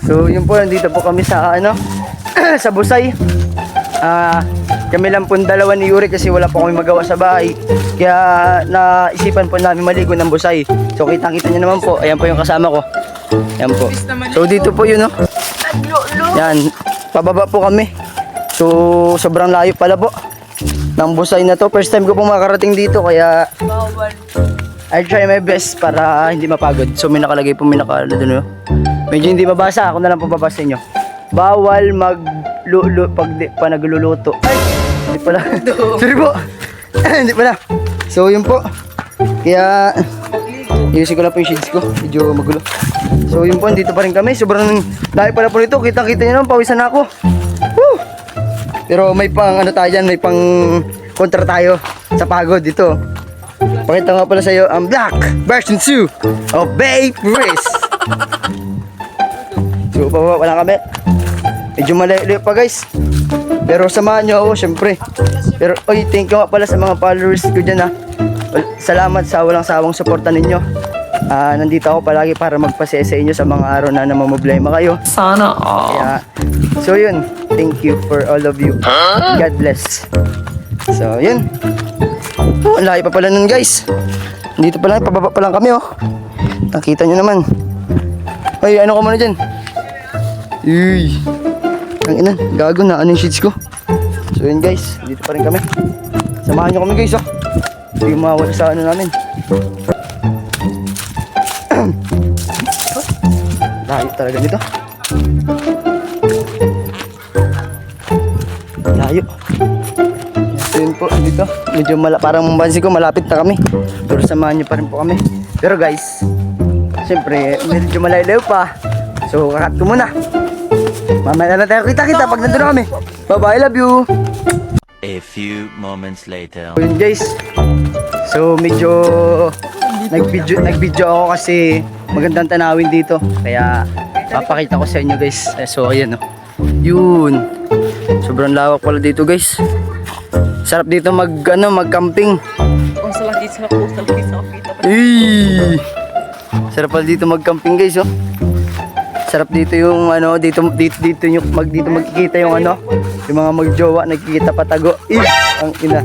So yun po, nandito po kami sa ano sa Busay. Kami lang po dalawa ni Yuri kasi wala po kami magawa sa bahay. Kaya naisipan po namin maligo ng Busay. So kitang-kita nyo naman po. Ayan po yung kasama ko. Ayan po. So dito po yun, no? Yan, pababa po kami. So sobrang layo pala po ng Busay na to. First time ko pong makarating dito kaya I'll try my best para hindi mapagod. So may nakalagay po, may nakalagay doon, no? Medyo hindi mabasa, ako na lang po babasa inyo. Bawal pag di pa nagluluto. Ay, hindi pala. Sorry po. Hindi pala. So yun po. Kaya iusin ko lang po yung shades ko. Medyo magulo. So yun po, dito pa rin kami. Sobrang layo pala po nito. Kita-kita nyo naman, pawisan na ako. Woo! Pero may pang ano tayo dyan, may pang kontra tayo sa pagod dito. Pakita nga pala sa iyo ang Black version 2 of Babe Race. So pababa pa lang kami. Medyo malayo pa guys. Pero samahan nyo ako syempre. Pero oy, thank you nga pala sa mga followers ko dyan ha. Salamat sa walang sawang suporta ninyo. Nandito ako palagi para magpasaya sa inyo sa mga araw na namamblema kayo. Sana all. Kaya, so yun, thank you for all of you. God bless. So yun. Oh, layo pa pala nun guys. Dito pa lang, pababa pa lang kami oh. Nakita nyo naman. Ay, ano ka muna dyan? Uy. Ang ina, gago na ano yung sheets ko. So yun guys, dito pa rin kami. Samahan nyo kami guys oh. Hindi mawala sa ano namin. Layo talaga nito. Layo. So yun po, dito. Medyo parang mabansin ko malapit na kami. Pero samahan nyo pa rin po kami. Pero guys, siyempre medyo malayo pa. So kakat ko muna. Mamaya na tayo kita-kita pag nandun na kami. Bye-bye, love you. A few moments later. So yun guys. So medyo nag-video ako kasi magandang tanawin dito. Kaya papakita ko sa inyo guys. So ayan oh. Yun. Sobrang lawak pala dito guys. Sarap dito mag-camping. Sarap pala dito mag-camping guys oh. Sarap dito yung ano, dito yung magkikita yung ano, yung mga magjowa nagkikita patago. Ang ina.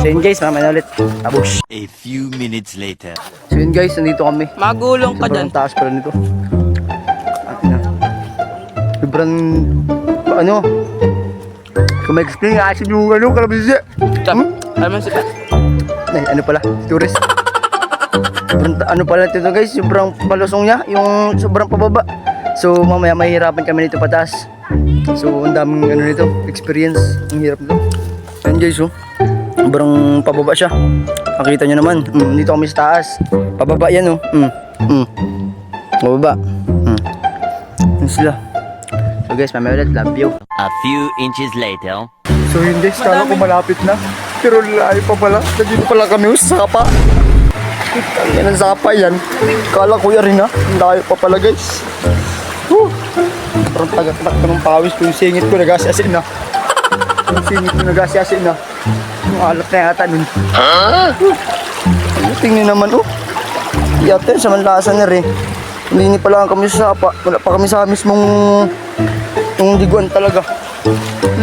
So yun guys, mamaya ulit. Abush. A few minutes later. So yun guys, nandito kami. Magulong ka dyan. Sobrang taas pala nito. Ang ina. Sobrang ano, kung may explain nga asin yung ano, kalabisi. Alam mo siya. Ay, ano pala, tourist. Sobrang, ano pala ito guys, sobrang palusong niya, yung sobrang pababa. So mamaya mahihirapan kami nito pataas. So ang daming ano nito, experience, ang hirap nito. Yan guys oh, sobrang pababa siya. Nakita nyo naman, dito kami sa taas. Pababa yan oh, pababa. Yan sila. So guys, mamaya ulit, love you. A few inches later. So yun guys, kala ko malapit na. Pero layo pa pala, nandito pala kami sa Sapa. Yan ang Sapa yan. Kala ko yan rin ha. Layo pa pala guys. Parang tagatak ka ng pawis ko. Yung singit ko nag-asi-asin na. Yung singit ko nag-asi-asin na. Yung alat na yata nun. Tingnan naman oh. Yata sa manlasa na rin. Hindi pa lang kami sa Sapa. Wala pa kami sa mismong yung diguan talaga.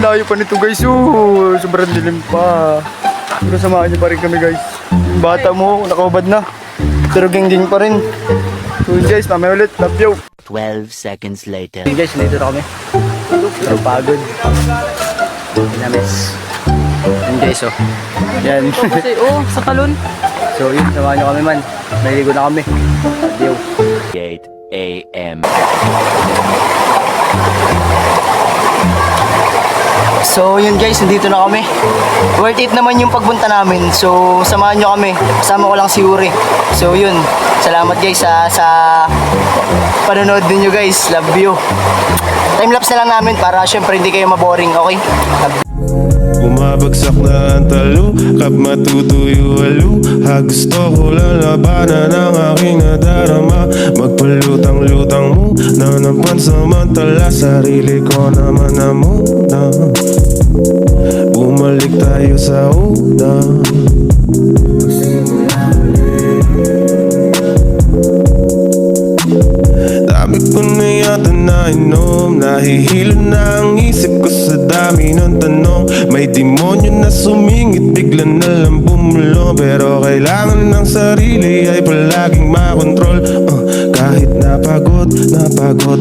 Layo pa nito guys oh. Sobrang dilim pa. Pero samahan niyo pa rin kami guys. Yung bata mo, nakahubad na. Pero ging-ging pa rin. So guys, mamaya ulit. Love you. 12 seconds later. Hey guys, nandito na kami. Pero pagod. Pinamis. Yan guys oh. Yan. Sa talon. So yun, samahan niyo kami man. Naliligo na kami. Love you. 8 a.m. So yun guys, nandito na kami. Worth it naman yung pagpunta namin. So samahan nyo kami. Kasama ko lang si Uri. So yun, salamat guys sa panonood ninyo guys. Love you. Timelapse na lang namin para syempre hindi kayo maboring, okay? Bumabagsak na ang talo, kap matutuyo halo. Gusto ko lang labanan ang aking nadarama. Magpalutang-lutang mo na napansamantala. Sarili ko naman na muna. Bumalik tayo sa una. Dami ko na nainom. Nahihilo na ang isip ko sa dami ng tanong. May demonyo na sumingit, bigla na lang bumulong. Pero kailangan ng sarili ay palaging makontrol. Kahit napagod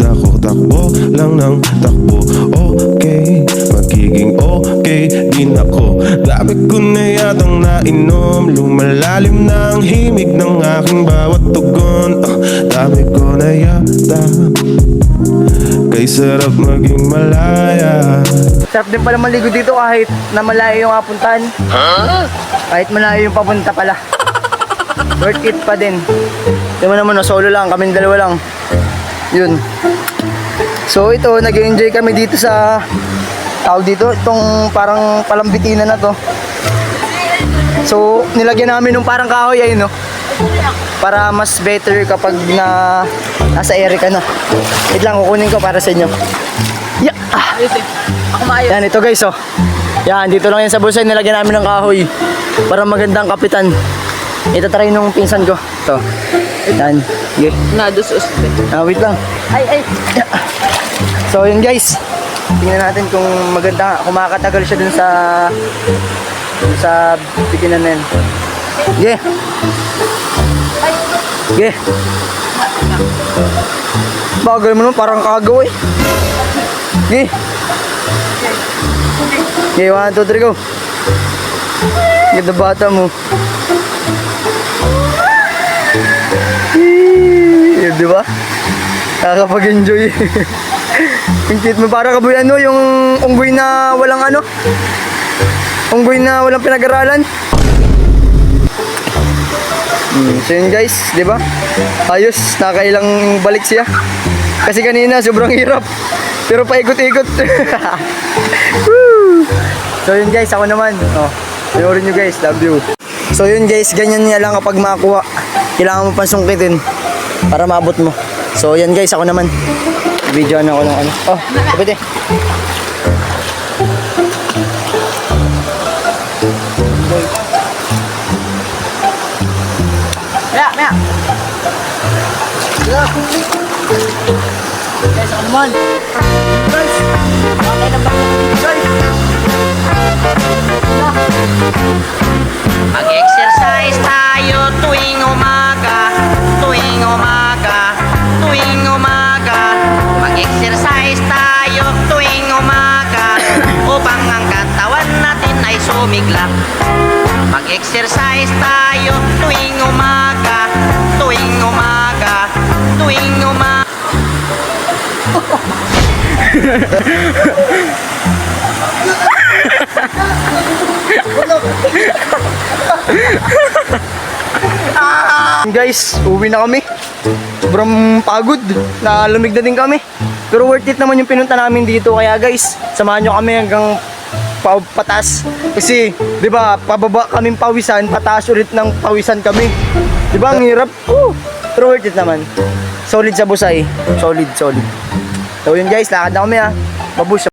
ako, takbo lang ng takbo. Okay, magiging okay din ako. Dami ko na yatang nainom, lumalalim na ang himig ng aking bawat tugon. Dami ko na yata, kay sarap maging malaya. Sarap din pala maligo dito kahit na malayo yung apuntahan. Kahit malayo yung papunta pala. Worth it pa din. Di mo naman, solo lang, kaming dalawa lang. Yun. So ito, nag-enjoy kami dito sa tawag dito, itong parang palambitina na to. So nilagyan namin ng parang kahoy ayun, no? Para mas better kapag nasa area ka na. Wait lang, kukunin ko para sa inyo. Yeah. Ako maayos. Yan, ito guys, oh. Yan, dito lang yan sa busay, nilagyan namin ng kahoy. Para magandang kapitan. Ito try nung pinsan ko. Ito. Yan. Okay. Nadusos. Wait lang. Ay. So yun guys. Tingnan natin kung maganda, kung makakatagal siya dun sa bikinan na yan. Yeah. Yeah. Bagal mo naman, parang kagaw eh. Yeah. Yeah, 1, 2, 3, go. Ganda bata mo. Yun, di ba? Nakakapag-enjoy. Yung cute mo, para kaboy ano, yung unggoy na walang ano. Unggoy na walang pinag-aralan. So yun guys, di ba? Ayos, nakailang balik siya. Kasi kanina sobrang hirap. Pero paikot-ikot. Woo! So yun guys, ako naman. Panoorin nyo guys, love you. So yun guys, ganyan niya lang kapag makakuha. Kailangan mo pang sungkitin para maabot mo. So yan guys, ako naman. Video na ako ng ano. Oh, kapit eh. Maya. Guys, ako naman. Guys! Okay na ba? Guys! Mag-exercise tayo tuwing umaga. Mag-exercise tayo tuwing umaga upang ang katawan natin ay sumigla. Mag-exercise tayo tuwing umaga. Guys, uwi na kami. Sobrang pagod. Nalamig na din kami. Pero worth it naman yung pinunta namin dito. Kaya guys, samahan nyo kami hanggang patas. Kasi, di ba, pababa kaming pawisan, pataas ulit ng pawisan kami. Di ba, ang hirap? Pero worth it naman. Solid sa busay. Solid. So yun guys, lakad na kami ha. Babush.